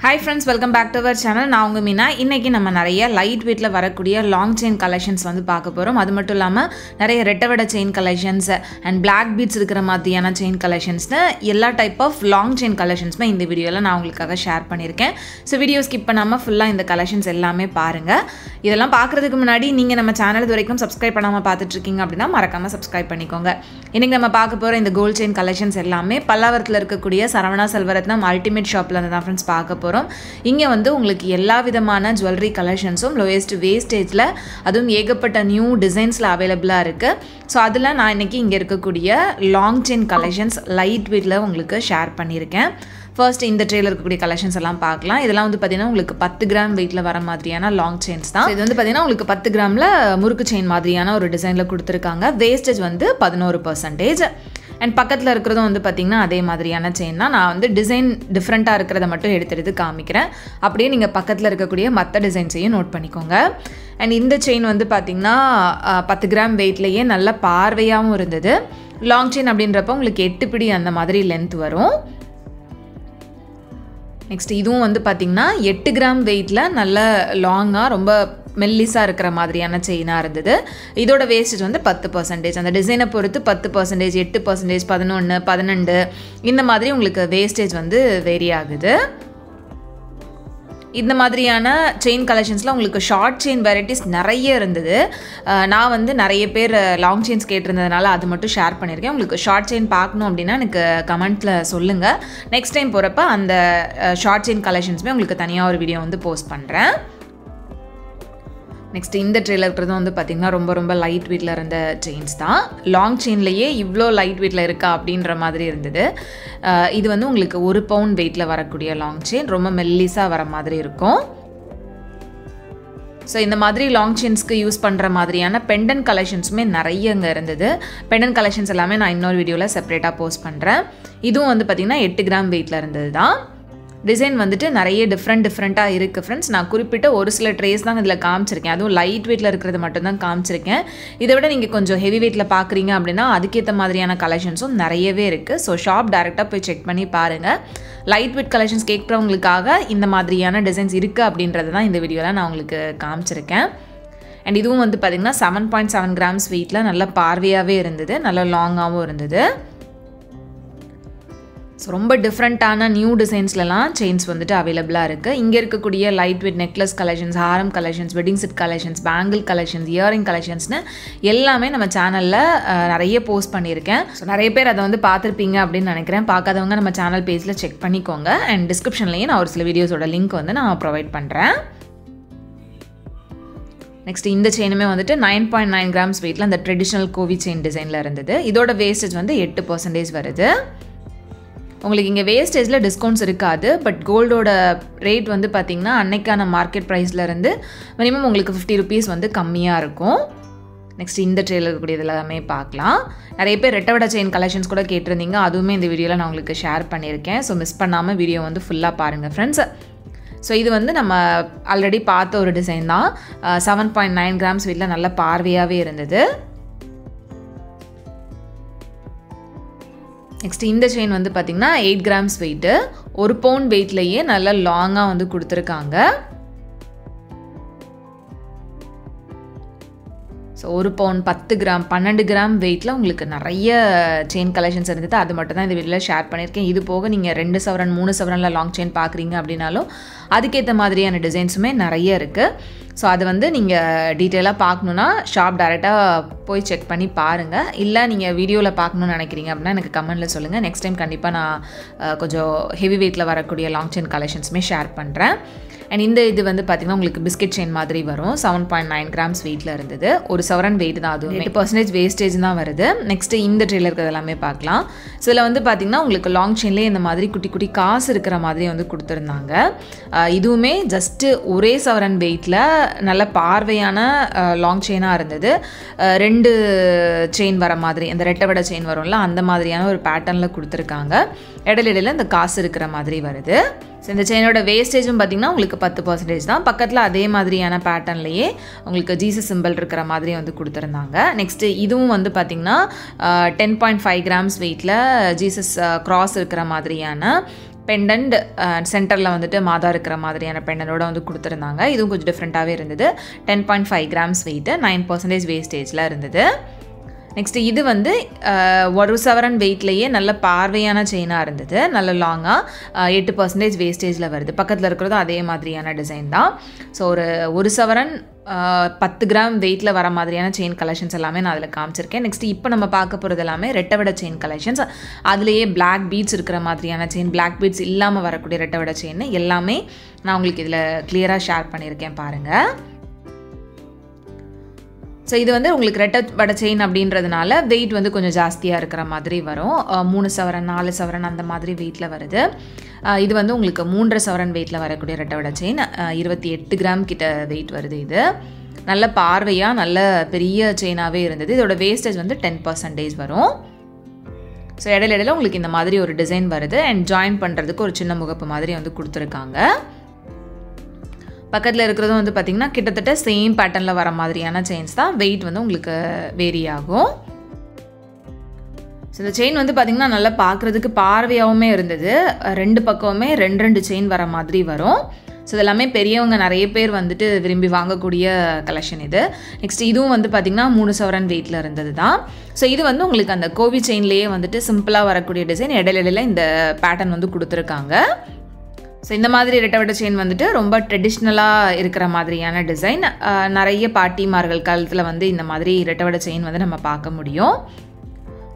Hi friends, welcome back to our channel. நான் உங்க மீனா. இன்னைக்கு நம்ம நிறைய லைட் வெயிட்ல வரக்கூடிய லாங் செயின் கலெக்ஷன்ஸ் வந்து பார்க்க போறோம். அது மட்டும் இல்லாம நிறைய ரெட்டவட chain collections and black beads இருக்கிற மாதிரியான செயின் கலெக்ஷன்ஸ்னு எல்லா டைப் ஆஃப் லாங் செயின் கலெக்ஷன்ஸ்மே இந்த வீடியோல நான் உங்களுக்காக ஷேர் பண்ணியிருக்கேன். ஸோ வீடியோ ஸ்கிப் பண்ணாம ஃபுல்லா இந்த கலெக்ஷன்ஸ் எல்லாமே பாருங்க. இதெல்லாம் பார்க்கறதுக்கு முன்னாடி நீங்க நம்ம சேனல் இது வரைக்கும் சப்ஸ்கிரைப் பண்ணாம பார்த்துட்டு இருக்கீங்க அப்படின்னா மறக்காம சப்ஸ்கிரைப் பண்ணிக்கோங்க. இன்னைக்கு நம்ம பார்க்க போற இந்த கோல்ட் செயின் கலெக்ஷன்ஸ் எல்லாமே பல்லாவரத்துல இருக்கக்கூடிய சரவணா செல்வரத்னம் அல்டிமேட் ஷாப்ல இருந்து தான் ஃப்ரெண்ட்ஸ் பார்க்க போறோம். இங்கே வந்து உங்களுக்கு எல்லா விதமான ஜுவல்லரி கலெக்ஷன்ஸும் லோயஸ்ட் வேஸ்டேஜில் அதுவும் ஏகப்பட்ட நியூ டிசைன்ஸில் அவைலபிளாக இருக்குது. ஸோ அதில் நான் இன்றைக்கி இங்கே இருக்கக்கூடிய லாங் செயின் கலெக்ஷன்ஸ் லைட் வெயிட்டில் உங்களுக்கு ஷேர் பண்ணியிருக்கேன். ஃபர்ஸ்ட் இந்த ட்ரேல இருக்கக்கூடிய கலெக்ஷன்ஸ் எல்லாம் பார்க்கலாம். இதெல்லாம் வந்து பார்த்தீங்கன்னா உங்களுக்கு 10 கிராம் வெயிட்டில் வர மாதிரியான லாங் செயின்ஸ் தான். இது வந்து பார்த்தீங்கன்னா உங்களுக்கு 10 கிராமில் முறுக்கு செயின் மாதிரியான ஒரு டிசைனில் கொடுத்துருக்காங்க. வேஸ்டேஜ் வந்து 11%. அண்ட் பக்கத்தில் இருக்கிறதும் வந்து பார்த்திங்கன்னா அதே மாதிரியான செயின் தான். நான் வந்து டிசைன் டிஃப்ரெண்ட்டாக இருக்கிறத மட்டும் எடுத்து காமிக்கிறேன். அப்படியே நீங்கள் பக்கத்தில் இருக்கக்கூடிய மற்ற டிசைன்ஸையும் நோட் பண்ணிக்கோங்க. அண்ட் இந்த செயின் வந்து பார்த்திங்கன்னா 10 கிராம் வெயிட்லேயே நல்ல பார்வையாகவும் இருந்தது. லாங் செயின் அப்படின்றப்ப உங்களுக்கு 8 பிடி அந்த மாதிரி லென்த் வரும். நெக்ஸ்ட் இதுவும் வந்து பார்த்திங்கன்னா 8 கிராம் வெயிட்டில் நல்ல லாங்காக ரொம்ப மெல்லிஸாக இருக்கிற மாதிரியான செயினாக இருந்தது. இதோட வேஸ்டேஜ் வந்து 10%. அந்த டிசைனை பொறுத்து 10%, 8%, 11, 12 இந்த மாதிரி உங்களுக்கு வேஸ்டேஜ் வந்து வேரி ஆகுது. இந்த மாதிரியான செயின் கலெக்ஷன்ஸில் உங்களுக்கு ஷார்ட் செயின் வெரைட்டிஸ் நிறைய இருந்தது. நான் வந்து நிறைய பேர் லாங் செயின்ஸ் கேட்டிருந்ததுனால அது மட்டும் ஷேர் பண்ணியிருக்கேன். உங்களுக்கு ஷார்ட் செயின் பார்க்கணும் அப்படின்னா எனக்கு கமெண்ட்டில் சொல்லுங்கள். நெக்ஸ்ட் டைம் போகிறப்ப அந்த ஷார்ட் செயின் கலெக்ஷன்ஸுமே உங்களுக்கு தனியாக ஒரு வீடியோ வந்து போஸ்ட் பண்ணுறேன். நெக்ஸ்ட் இந்த ட்ரேல இருக்கிறது வந்து பார்த்திங்கன்னா ரொம்ப லைட் வெயிட்டில் இருந்த செயின்ஸ் தான். லாங் செயின்லேயே இவ்வளோ லைட் வெயிட்டில் இருக்கா அப்படின்ற மாதிரி இருந்தது. இது வந்து உங்களுக்கு 1 பவுண்ட் வெயிட்டில் வரக்கூடிய லாங் செயின், ரொம்ப மெல்லிஸாக வர மாதிரி இருக்கும். ஸோ இந்த மாதிரி லாங் செயின்ஸ்க்கு யூஸ் பண்ணுற மாதிரியான பெண்டன் கலெக்ஷன்ஸுமே நிறைய இங்கே இருந்தது. பெண்டன் கலெக்ஷன்ஸ் எல்லாமே நான் இன்னொரு வீடியோவில் செப்பரேட்டாக போஸ்ட் பண்ணுறேன். இதுவும் வந்து பார்த்திங்கன்னா 8 கிராம் வெயிட்டில் இருந்தது தான். டிசைன் வந்துட்டு நிறைய டிஃப்ரெண்ட்டாக இருக்குது ஃப்ரெண்ட்ஸ். நான் குறிப்பிட்ட ஒரு சில ட்ரேஸ் தான் இதில் காமிச்சிருக்கேன். அதுவும் லைட் வெயிட்டில் இருக்கிறது மட்டும்தான் காமிச்சிருக்கேன். இதை விட நீங்கள் கொஞ்சம் ஹெவி வெயிட்டில் பார்க்குறீங்க அப்படின்னா அதுக்கேற்ற மாதிரியான கலெக்ஷன்ஸும் நிறையவே இருக்குது. ஸோ ஷாப் டேரெக்டாக போய் செக் பண்ணி பாருங்கள். லைட் வெயிட் கலெக்ஷன்ஸ் கேட்குறவங்களுக்காக இந்த மாதிரியான டிசைன்ஸ் இருக்குது அப்படின்றது தான் இந்த வீடியோவில் நான் உங்களுக்கு காமிச்சிருக்கேன். அண்ட் இதுவும் வந்து பார்த்திங்கன்னா 7.7 கிராம்ஸ் வெயிட்டில் நல்ல பார்வையாகவே இருந்தது, நல்ல லாங்காகவும் இருந்தது. ஸோ ரொம்ப டிஃப்ரெண்ட்டான நியூ டிசைன்ஸ்லாம் செயின்ஸ் வந்துட்டு அவைலபிளாக இருக்குது. இங்கே இருக்கக்கூடிய லைட் வெயிட் நெக்லஸ் கலெக்ஷன்ஸ், ஹாரம் collections, wedding set collections, bangle collections, earring கலெக்ஷன்ஸ்னு எல்லாமே நம்ம சேனலில் நிறைய போஸ்ட் பண்ணியிருக்கேன். ஸோ நிறைய பேர் அதை வந்து பார்த்துருப்பீங்க அப்படின்னு நினைக்கிறேன். பார்க்காதவங்க நம்ம சேனல் பேஜில் செக் பண்ணிக்கோங்க. அண்ட் டிஸ்கிரிப்ஷன்லேயும் நான் ஒரு சில வீடியோஸோட லிங்க் வந்து நான் ப்ரொவைட் பண்ணுறேன். நெக்ஸ்ட் இந்த செயினுமே வந்துட்டு 9.9 கிராம்ஸ் வெயிட்டில் அந்த ட்ரெடிஷ்னல் கோவி செயின் டிசைனில் இருந்தது. இதோட வேஸ்டேஜ் வந்து 8% வருது. உங்களுக்கு இங்கே வேஸ்டேஜில் டிஸ்கவுண்ட்ஸ் இருக்காது. பட் கோல்டோட ரேட் வந்து பார்த்திங்கன்னா அன்னைக்கான மார்க்கெட் ப்ரைஸ்லேருந்து மினிமம் உங்களுக்கு 50 ருபீஸ் வந்து கம்மியாக இருக்கும். நெக்ஸ்ட் இந்த ட்ரேல இருக்கக்கூடியது எல்லாமே பார்க்கலாம். நிறைய பேர் ரெட்டவட செயின் கலெக்ஷன்ஸ் கூட கேட்டிருந்தீங்க. அதுவுமே இந்த வீடியோவில் நான் உங்களுக்கு ஷேர் பண்ணியிருக்கேன். ஸோ மிஸ் பண்ணாமல் வீடியோ வந்து ஃபுல்லாக பாருங்கள் ஃப்ரெண்ட்ஸ். ஸோ இது வந்து நம்ம ஆல்ரெடி பார்த்த ஒரு டிசைன் தான். 7.9 கிராம்ஸ் வெயிட்டில் நல்ல பார்வையாகவே இருந்தது. நெக்ஸ்ட் இந்த செயின் வந்து பார்த்திங்கன்னா 8 கிராம்ஸ் வெயிட்டு, 1 பவுண்ட் வெயிட்லேயே நல்லா லாங்காக வந்து கொடுத்துருக்காங்க. ஸோ 1 பவுண்ட் 10 கிராம் 12 கிராம் வெயிட்டில் உங்களுக்கு நிறைய செயின் கலெக்ஷன்ஸ் இருந்தது. அது மட்டும் தான் இந்த வீடியோவில் ஷேர் பண்ணியிருக்கேன். இது போக நீங்கள் 2 சவரன் 3 சவரனில் லாங் செயின் பார்க்குறீங்க அப்படின்னாலும் அதுக்கேற்ற மாதிரியான டிசைன்ஸுமே நிறைய இருக்குது. ஸோ அது வந்து நீங்கள் டீட்டெயிலாக பார்க்கணுன்னா ஷாப் டேரெக்டாக போய் செக் பண்ணி பாருங்கள். இல்லை நீங்கள் வீடியோவில் பார்க்கணுன்னு நினைக்கிறீங்க அப்படின்னா எனக்கு கமெண்ட்டில் சொல்லுங்கள். நெக்ஸ்ட் டைம் கண்டிப்பாக நான் கொஞ்சம் ஹெவி வெயிட்டில் வரக்கூடிய லாங் செயின் கலெக்ஷன்ஸுமே ஷேர் பண்ணுறேன். அண்ட் இந்த இது வந்து பார்த்திங்கன்னா உங்களுக்கு பிஸ்கெட் செயின் மாதிரி வரும். 7.9 கிராம்ஸ் வெயிட்டில் இருந்தது. 1 சவரன் வெயிட் தான், அது 8% வேஸ்டேஜ் தான் வருது. நெக்ஸ்ட்டு இந்த ட்ரேல இருக்கிறது எல்லாமே பார்க்கலாம். ஸோ இதில் வந்து பார்த்திங்கன்னா உங்களுக்கு லாங் செயின்லேயே இந்த மாதிரி குட்டி குட்டி காசு இருக்கிற மாதிரி வந்து கொடுத்துருந்தாங்க. இதுவுமே ஜஸ்ட்டு ஒரே சவரன் வெயிட்டில் நல்ல பார்வையான லாங் செயினாக இருந்தது. 2 செயின் வர மாதிரி, அந்த ரெட்டவட செயின் வரும்ல அந்த மாதிரியான ஒரு பேட்டர்னில் கொடுத்துருக்காங்க. இடையில இந்த காசு இருக்கிற மாதிரி வருது. ஸோ இந்த செயினோட வேஸ்டேஜும் பார்த்திங்கன்னா உங்களுக்கு 10% தான். பக்கத்தில் அதே மாதிரியான பேட்டர்ன்லேயே உங்களுக்கு ஜீசஸ் சிம்பிள் இருக்கிற மாதிரி வந்து கொடுத்துருந்தாங்க. நெக்ஸ்ட்டு இதுவும் வந்து பார்த்திங்கன்னா 10.5 கிராம்ஸ் வெயிட்டில் ஜீசஸ் கிராஸ் இருக்கிற மாதிரியான பெண்டன்ட் சென்டரில் வந்துட்டு மாதா இருக்கிற மாதிரியான பெண்டனோட வந்து கொடுத்துருந்தாங்க. இதுவும் கொஞ்சம் டிஃப்ரெண்ட்டாகவே இருந்தது. 10.5 grams வெயிட்டு, 9% வேஸ்டேஜில் இருந்தது. நெக்ஸ்ட்டு இது வந்து 1 சவரன் வெயிட்லேயே நல்ல பார்வையான செயினாக இருந்தது. நல்ல லாங்காக 8% வேஸ்டேஜில் வருது. பக்கத்தில் இருக்கிறதும் அதே மாதிரியான டிசைன் தான். ஸோ ஒரு சவரன் 10 கிராம் வெயிட்டில் வர மாதிரியான செயின் கலெக்ஷன்ஸ் எல்லாமே நான் அதில் காமிச்சிருக்கேன். நெக்ஸ்ட் இப்போ நம்ம பார்க்க போகிறது எல்லாமே ரெட்டவடை செயின் கலெக்ஷன்ஸ். அதுலேயே பிளாக் பீட்ஸ் இருக்கிற மாதிரியான செயின், பிளாக் பீட்ஸ் இல்லாமல் வரக்கூடிய ரெட்டவடை செயின் எல்லாமே நான் உங்களுக்கு இதில் கிளியராக ஷேர் பண்ணியிருக்கேன் பாருங்கள். ஸோ இது வந்து உங்களுக்கு ரெட்டவடை செயின் அப்படின்றதுனால வெயிட் வந்து கொஞ்சம் ஜாஸ்தியாக இருக்கிற மாதிரி வரும். 3 சவரன் 4 சவரன் அந்த மாதிரி வெயிட்டில் வருது. இது வந்து உங்களுக்கு 3.5 சவரன் வெயிட்டில் வரக்கூடிய ரெட்டவடை செயின் 28 கிராம் கிட்ட வெயிட் வருது. இது நல்ல பார்வையாக நல்ல பெரிய செயினாகவே இருந்தது. இதோட வேஸ்டேஜ் வந்து 10% வரும். ஸோ இடையில உங்களுக்கு இந்த மாதிரி ஒரு டிசைன் வருது. அண்ட் ஜாயின் பண்ணுறதுக்கு ஒரு சின்ன முகப்பு மாதிரி வந்து கொடுத்துருக்காங்க. பக்கத்தில் இருக்கிறதும் வந்து பார்த்திங்கன்னா கிட்டத்தட்ட சேம் பேட்டர்னில் வர மாதிரியான செயின்ஸ் தான். வெயிட் வந்து உங்களுக்கு வேரி ஆகும். ஸோ இந்த செயின் வந்து பார்த்திங்கன்னா நல்லா பார்க்குறதுக்கு பார்வையாகவுமே இருந்தது. 2 பக்கமுமே 2 செயின் வர மாதிரி வரும். ஸோ இதெல்லாமே பெரியவங்க நிறைய பேர் வந்துட்டு விரும்பி வாங்கக்கூடிய கலெக்ஷன் இது. நெக்ஸ்ட் இதுவும் வந்து பார்த்திங்கன்னா 3 சவரன் வெயிட்டில் இருந்தது தான். ஸோ இது வந்து உங்களுக்கு அந்த கோவி செயின்லேயே வந்துட்டு சிம்பிளாக வரக்கூடிய டிசைன். இடையில இந்த பேட்டர்ன் வந்து கொடுத்துருக்காங்க. ஸோ இந்த மாதிரி ரெட்டவடை செயின் வந்துட்டு ரொம்ப ட்ரெடிஷ்னலாக இருக்கிற மாதிரியான டிசைன். நிறைய பாட்டிமார்கள் காலத்தில் வந்து இந்த மாதிரி ரெட்டவடை செயின் வந்து நம்ம பார்க்க முடியும்.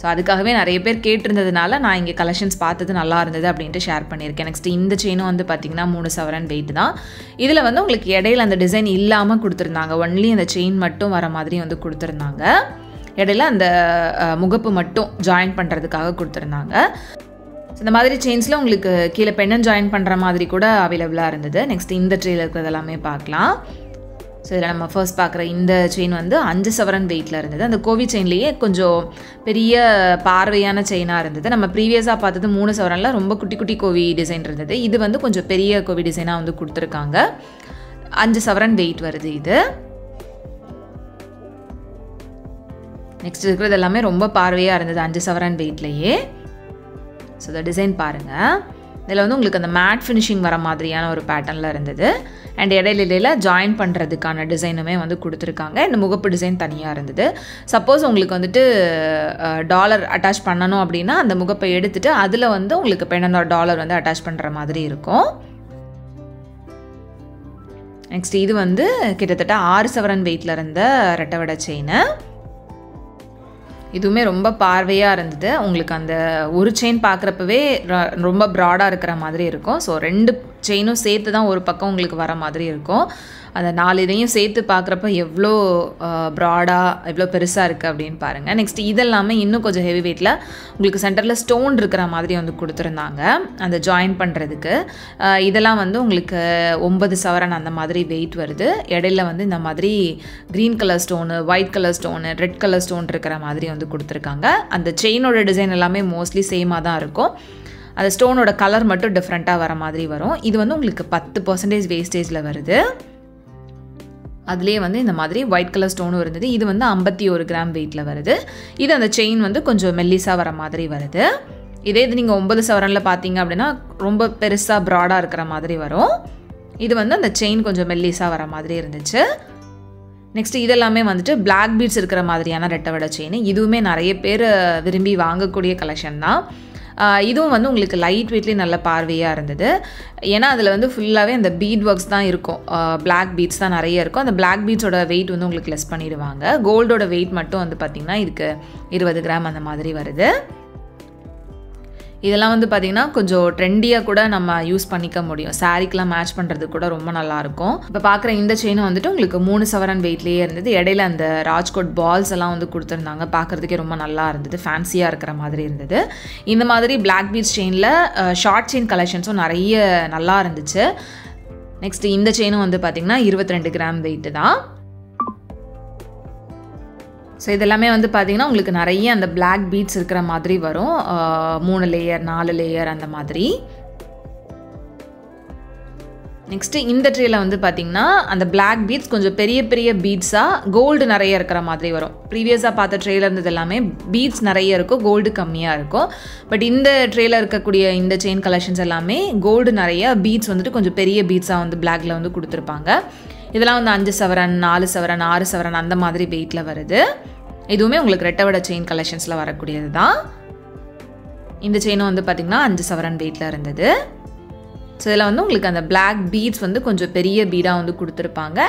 ஸோ அதுக்காகவே நிறைய பேர் கேட்டிருந்ததுனால நான் இங்கே கலெக்ஷன்ஸ் பார்த்தது நல்லா இருந்தது அப்படின்ட்டு ஷேர் பண்ணியிருக்கேன். நெக்ஸ்ட் இந்த செயினும் வந்து பார்த்திங்கன்னா 3 சவரன் வெயிட் தான். இதில் வந்து உங்களுக்கு இடையில அந்த டிசைன் இல்லாமல் கொடுத்துருந்தாங்க. ஒன்லி அந்த செயின் மட்டும் வர மாதிரி வந்து கொடுத்துருந்தாங்க. இடையில அந்த முகப்பு மட்டும் ஜாயின் பண்ணுறதுக்காக கொடுத்துருந்தாங்க. இந்த மாதிரி செயின்ஸில் உங்களுக்கு கீழே பெண்ணன் ஜாயின் பண்ணுற மாதிரி கூட அவைலபிளாக இருந்தது. நெக்ஸ்ட் இந்த ட்ரேயில் இருக்கிறது எல்லாமே பார்க்கலாம். ஸோ இதில் நம்ம ஃபர்ஸ்ட் பார்க்குற இந்த செயின் வந்து 5 சவரன் வெயிட்டில் இருந்தது. அந்த கோவி செயின்லேயே கொஞ்சம் பெரிய பார்வையான செயினாக இருந்தது. நம்ம ப்ரீவியஸாக பார்த்தது 3 சவரனில் ரொம்ப குட்டி குட்டி கோவி டிசைன் இருந்தது. இது வந்து கொஞ்சம் பெரிய கோவி டிசைனாக வந்து கொடுத்துருக்காங்க. 5 சவரன் வெயிட் வருது இது. நெக்ஸ்ட் இருக்கிறது எல்லாமே ரொம்ப பார்வையாக இருந்தது 5 சவரன் வெயிட்லேயே. ஸோ இந்த டிசைன் பாருங்கள். இதில் வந்து உங்களுக்கு அந்த மேட் ஃபினிஷிங் வர மாதிரியான ஒரு பேட்டர்னில் இருந்தது. அண்ட் இடையில ஜாயின் பண்ணுறதுக்கான டிசைனுமே வந்து கொடுத்துருக்காங்க. இந்த முகப்பு டிசைன் தனியாக இருந்தது. சப்போஸ் உங்களுக்கு வந்துட்டு டாலர் அட்டாச் பண்ணணும் அப்படின்னா அந்த முகப்பை எடுத்துகிட்டு அதில் வந்து உங்களுக்கு பெண்ணனோட டாலர் வந்து அட்டாச் பண்ணுற மாதிரி இருக்கும். நெக்ஸ்ட் இது வந்து கிட்டத்தட்ட 6 சவரன் வெயிட்டில் இருந்த ரெட்டவடை செயின். இதுவுமே ரொம்ப பார்வையாக இருந்தது. உங்களுக்கு அந்த ஒரு செயின் பார்க்குறப்பவே ரொம்ப ப்ராடாக இருக்கிற மாதிரி இருக்கும். ஸோ 2 செயினும் சேர்த்து தான் ஒரு பக்கம் உங்களுக்கு வர மாதிரி இருக்கும். அந்த 4 இதையும் சேர்த்து பார்க்குறப்ப எவ்வளோ ப்ராடாக எவ்வளோ பெருசாக இருக்குது அப்படின்னு பாருங்கள். நெக்ஸ்ட் இதெல்லாமே இன்னும் கொஞ்சம் ஹெவி வெயிட்டில் உங்களுக்கு சென்டரில் ஸ்டோன் இருக்கிற மாதிரி வந்து கொடுத்துருந்தாங்க அந்த ஜாயின் பண்ணுறதுக்கு. இதெல்லாம் வந்து உங்களுக்கு 9 சவரன் அந்த மாதிரி வெயிட் வருது. இடையில வந்து இந்த மாதிரி green colour stone, white colour stone, red colour stone இருக்கிற மாதிரி வந்து கொடுத்துருக்காங்க. அந்த செயினோட டிசைன் எல்லாமே மோஸ்ட்லி சேமாக தான் இருக்கும். அந்த ஸ்டோனோட கலர் மட்டும் டிஃப்ரெண்ட்டாக வர மாதிரி வரும். இது வந்து உங்களுக்கு 10% வேஸ்டேஜில் வருது. அதுலேயே வந்து இந்த மாதிரி ஒயிட் கலர் ஸ்டோனும் இருந்தது. இது வந்து 51 கிராம் வெயிட்டில் வருது. இது அந்த செயின் வந்து கொஞ்சம் மெல்லிஸாக வர மாதிரி வருது. இதே இது நீங்கள் 9 சவரனில் பார்த்தீங்க அப்படின்னா ரொம்ப பெருசாக ப்ராடாக இருக்கிற மாதிரி வரும். இது வந்து அந்த செயின் கொஞ்சம் மெல்லிஸாக வர மாதிரி இருந்துச்சு. நெக்ஸ்ட் இதெல்லாமே வந்துட்டு பிளாக் பீட்ஸ் இருக்கிற மாதிரியான ரெட்டவடை செயின். இதுவுமே நிறைய பேர் விரும்பி வாங்கக்கூடிய கலெக்ஷன் தான். இதுவும் வந்து உங்களுக்கு லைட் வெயிட்லேயே நல்ல பார்வையாக இருந்தது. ஏன்னா அதில் வந்து ஃபுல்லாகவே அந்த பீட் ஒர்க்ஸ் தான் இருக்கும். பிளாக் பீட்ஸ் தான் நிறைய இருக்கும். அந்த பிளாக் பீட்ஸோட வெயிட் வந்து உங்களுக்கு லெஸ் பண்ணிடுவாங்க. கோல்டோட வெயிட் மட்டும் வந்து பார்த்திங்கன்னா இதுக்கு 20 கிராம் அந்த மாதிரி வருது. இதெல்லாம் வந்து பார்த்திங்கன்னா கொஞ்சம் ட்ரெண்டியாக கூட நம்ம யூஸ் பண்ணிக்க முடியும். சாரீக்கெலாம் மேட்ச் பண்ணுறது கூட ரொம்ப நல்லாயிருக்கும். இப்போ பார்க்குற இந்த செயினும் வந்துட்டு உங்களுக்கு 3 சவரன் வெயிட்லேயே இருந்தது. இடையில அந்த ராஜ்கோட் பால்ஸ் எல்லாம் வந்து கொடுத்துருந்தாங்க. பார்க்குறதுக்கே ரொம்ப நல்லா இருந்தது. ஃபேன்சியாக இருக்கிற மாதிரி இருந்தது. இந்த மாதிரி பிளாக் பீட்ஸ் செயினில் ஷார்ட் செயின் கலெக்ஷன்ஸும் நிறைய நல்லா இருந்துச்சு. நெக்ஸ்ட் இந்த செயினும் வந்து பார்த்திங்கன்னா 22 கிராம் வெயிட்டு தான். ஸோ இதெல்லாமே வந்து பார்த்திங்கன்னா உங்களுக்கு நிறைய அந்த பிளாக் பீட்ஸ் இருக்கிற மாதிரி வரும். 3 லேயர் 4 லேயர் அந்த மாதிரி. நெக்ஸ்ட்டு இந்த ட்ரேயில் வந்து பார்த்திங்கன்னா அந்த பிளாக் பீட்ஸ் கொஞ்சம் பெரிய பெரிய பீட்ஸாக கோல்டு நிறைய இருக்கிற மாதிரி வரும். ப்ரீவியஸாக பார்த்த ட்ரேயில் இருந்தது எல்லாமே பீட்ஸ் நிறைய இருக்கும், கோல்டு கம்மியாக இருக்கும். பட் இந்த ட்ரேயில் இருக்கக்கூடிய இந்த செயின் கலெக்ஷன்ஸ் எல்லாமே கோல்டு நிறைய, பீட்ஸ் வந்துட்டு கொஞ்சம் பெரிய பீட்ஸாக வந்து பிளாக்ல வந்து கொடுத்துருப்பாங்க. இதெல்லாம் வந்து 5 சவரன் 4 சவரன் 6 சவரன் அந்த மாதிரி வெயிட்டில் வருது. இதுவுமே உங்களுக்கு ரெட்டை வடை செயின் கலெக்ஷன்ஸில் வரக்கூடியது தான். இந்த செயினும் வந்து பார்த்திங்கன்னா 5 சவரன் வெயிட்டில் இருந்தது. ஸோ இதில் வந்து உங்களுக்கு அந்த பிளாக் பீட்ஸ் வந்து கொஞ்சம் பெரிய பீடாக வந்து கொடுத்துருப்பாங்க.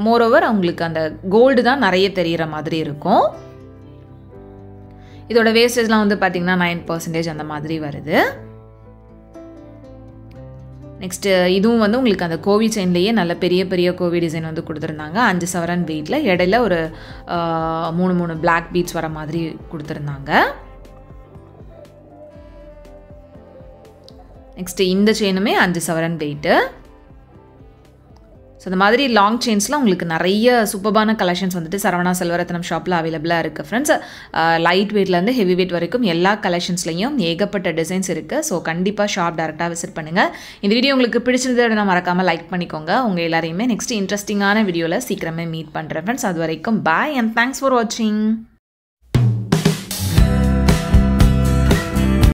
மோரோவர் அவங்களுக்கு அந்த கோல்டு தான் நிறைய தெரிகிற மாதிரி இருக்கும். இதோட வேஸ்டேஜ்லாம் வந்து பார்த்திங்கன்னா 9% அந்த மாதிரி வருது. நெக்ஸ்ட்டு இதுவும் வந்து உங்களுக்கு அந்த கோவி செயின்லேயே நல்ல பெரிய பெரிய கோவி டிசைன் வந்து கொடுத்துருந்தாங்க. 5 சவரன் வெயிட்டில் இடையில ஒரு 3 பிளாக் பீட்ஸ் வர மாதிரி கொடுத்துருந்தாங்க. நெக்ஸ்ட்டு இந்த செயினுமே 5 சவரன் வெயிட்டு. ஸோ இந்த மாதிரி லாங் செயின்ஸ்லாம் உங்களுக்கு நிறைய சூப்பர்பான கலெக்ஷன்ஸ் வந்துட்டு சரவணா செல்வரத்னம் ஷாப்பில் அவைலபிளாக இருக்குது ஃப்ரெண்ட்ஸ். லைட் வெயிட்லேருந்து ஹெவி வெயிட் வரைக்கும் எல்லா கலெக்ஷன்ஸ்லையும் ஏகப்பட்ட டிசைன்ஸ் இருக்குது. ஸோ கண்டிப்பாக ஷாப் டேரெக்டாக விசிட் பண்ணுங்கள். இந்த வீடியோ உங்களுக்கு பிடிச்சிருந்ததை மறக்காமல் லைக் பண்ணிக்கோங்க. உங்கள் எல்லாரையுமே நெக்ஸ்ட் இன்ட்ரெஸ்டிங்கான வீடியோவில் சீக்கிரமே மீட் பண்ணுறேன் ஃப்ரெண்ட்ஸ். அது வரைக்கும் பாய் அண்ட் தேங்க்ஸ் ஃபார் வாட்சிங்.